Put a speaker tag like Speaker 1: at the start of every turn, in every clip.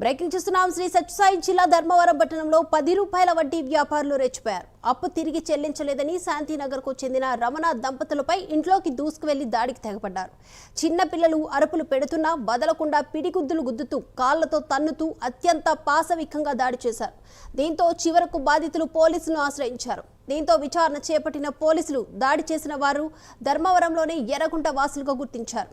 Speaker 1: Breaking చూస్తున్నాం. శ్రీ సత్యసాయి జిల్లా ధర్మవరం పట్టణంలో 10 రూపాయల వడ్డీ వ్యాపారులు రెచ్చిపోయారు. అప్పు తిరిగి చెల్లించలేదని శాంతినగర్కు చెందిన రమణ దంపతులపై ఇంట్లోకి దూసుకువెళ్లి దాడికి తెగపడ్డారు. చిన్న పిల్లలు అరుపులు పెడుతున్నా బదలకుండా పిడిగుద్దులు గుద్దుతూ కాళ్లతో తన్నుతూ అత్యంత పాశవికంగా దాడి చేశారు. దీంతో చివరకు బాధితులు పోలీసులను ఆశ్రయించారు. దీంతో విచారణ చేపట్టిన పోలీసులు దాడి చేసిన వారు ధర్మవరంలోని ఎర్రగుంట వాసులుగా గుర్తించారు.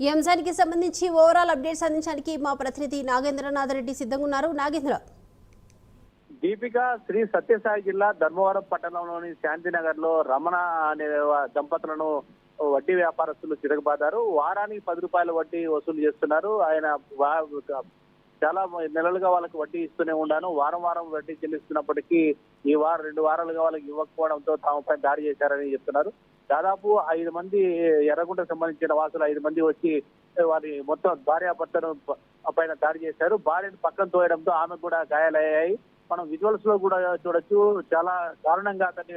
Speaker 1: ఈ అంశానికి సంబంధించి ఓవరాల్ అప్డేట్స్ అందించడానికి మా ప్రతినిధి నాగేంద్రనాథ్ రెడ్డి సిద్ధంగా ఉన్నారు. నాగేంద్ర,
Speaker 2: దీపిక, శ్రీ సత్యసాయి జిల్లా ధర్మవరం పట్టణంలోని శాంతినగర్ లో రమణ అనే దంపతులను వడ్డీ వ్యాపారస్తులు చిరగబాదారు. వారానికి 10 రూపాయల వడ్డీ వసూలు చేస్తున్నారు. ఆయన చాలా నెలలుగా వాళ్ళకి వడ్డీ ఇస్తూనే ఉన్నాను, వారం వారం వడ్డీ చెల్లిస్తున్నప్పటికీ ఈ 2 వారాలుగా వాళ్ళకి ఇవ్వకపోవడంతో తమపై దాడి చేశారని చెప్తున్నారు. దాదాపు 5 మంది ఎర్రగుంటకు సంబంధించిన వాసులు 5 మంది వచ్చి వారి మొత్తం భార్యాభర్తను పైన దాడి చేశారు. భార్యను పక్కన తోయడంతో ఆమె కూడా గాయాలయ్యాయి. మనం విజువల్స్ లో కూడా చూడొచ్చు, చాలా దారుణంగా అతన్ని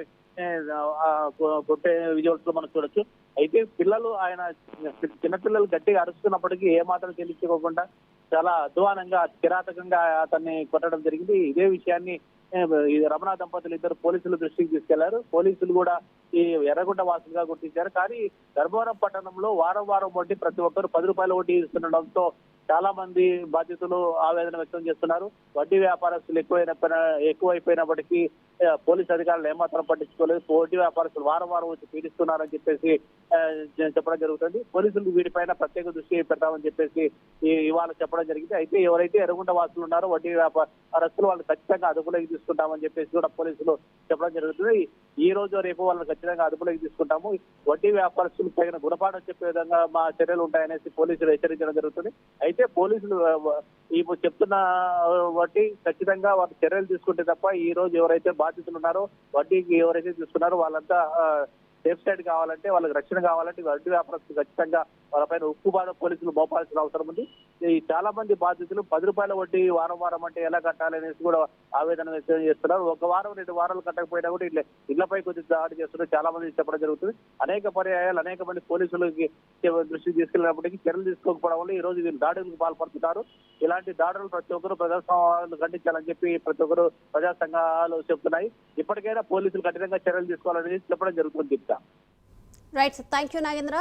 Speaker 2: కొట్టే విజువల్స్ లో మనం చూడొచ్చు. అయితే పిల్లలు, ఆయన చిన్నపిల్లలు గట్టిగా అరుస్తున్నప్పటికీ ఏమాత్రం చెల్లించుకోకుండా చాలా అధ్వానంగా కిరాతకంగా అతన్ని కొట్టడం జరిగింది. ఇదే విషయాన్ని రమణ దంపతులు ఇద్దరు పోలీసుల దృష్టికి తీసుకెళ్లారు. పోలీసులు కూడా ఈ ఎర్రగుంట వాసులుగా గుర్తించారు. కానీ ధర్మవరం పట్టణంలో వారం వారం వడ్డీ ప్రతి ఒక్కరు 10 రూపాయల వడ్డీ ఇస్తుండడంతో చాలా మంది బాధితులు ఆవేదన వ్యక్తం చేస్తున్నారు. వడ్డీ వ్యాపారస్తులు ఎక్కువైపోయినప్పటికీ పోలీసు అధికారులు ఏమాత్రం పట్టించుకోలేదు. వడ్డీ వ్యాపారస్తులు వారం వారం వచ్చి పీడిస్తున్నారని చెప్పేసి చెప్పడం జరుగుతుంది. పోలీసులు వీటిపైన ప్రత్యేక దృష్టి పెడతామని చెప్పేసి ఇవాళ చెప్పడం జరిగింది. అయితే ఎవరైతే ఎర్రగుంట వాసులు ఉన్నారో వడ్డీ వ్యాపారస్తులు వాళ్ళు ఖచ్చితంగా అదుపులోకి తీసుకుంటామని చెప్పేసి కూడా పోలీసులు చెప్పడం జరుగుతుంది. ఈ రోజు రేపు వాళ్ళని ఖచ్చితంగా అదుపులోకి తీసుకుంటాము, వడ్డీ వ్యాపారస్తులు తగిన గుణపాఠం చెప్పే విధంగా మా చర్యలు ఉంటాయనేసి పోలీసులు హెచ్చరించడం జరుగుతుంది. అయితే పోలీసులు ఇప్పుడు చెప్తున్న వడ్డీ ఖచ్చితంగా వాళ్ళు చర్యలు తీసుకుంటే తప్ప ఈ రోజు ఎవరైతే బాధితులు ఉన్నారో వడ్డీకి ఎవరైతే తీసుకున్నారో వాళ్ళంతా సేఫ్ సైడ్ కావాలంటే, వాళ్ళకి రక్షణ కావాలంటే వడ్డీ వ్యాపారస్తులు ఖచ్చితంగా వాళ్ళపైన ఉక్కుబాద పోలీసులు మోపాల్సిన అవసరం ఉంది. ఈ చాలా మంది బాధితులు 10 రూపాయల వడ్డీ వారం వారం అంటే ఎలా కట్టాలి అనేసి కూడా ఆవేదన వ్యక్తం చేస్తున్నారు. 1 వారం 2 వారాలు కట్టకపోయినా కూడా ఇళ్లపై కొద్ది దాడి చేస్తున్నారు చాలా మంది చెప్పడం జరుగుతుంది. అనేక పర్యాయాలు అనేక మంది పోలీసులకి దృష్టికి తీసుకెళ్లినప్పటికీ చర్యలు తీసుకోకపోవడం వల్ల ఈ రోజు వీళ్ళు దాడులకు పాల్పడుతున్నారు. ఇలాంటి దాడులు ప్రతి ఒక్కరు ప్రజాస్వామ్యాలను ఖండించాలని చెప్పి ప్రతి ఒక్కరు ప్రజా సంఘాలు చెప్తున్నాయి. ఇప్పటికైనా పోలీసులు కఠినంగా చర్యలు తీసుకోవాలని చెప్పడం జరుగుతుంది.
Speaker 1: Right, thank you Nagendra.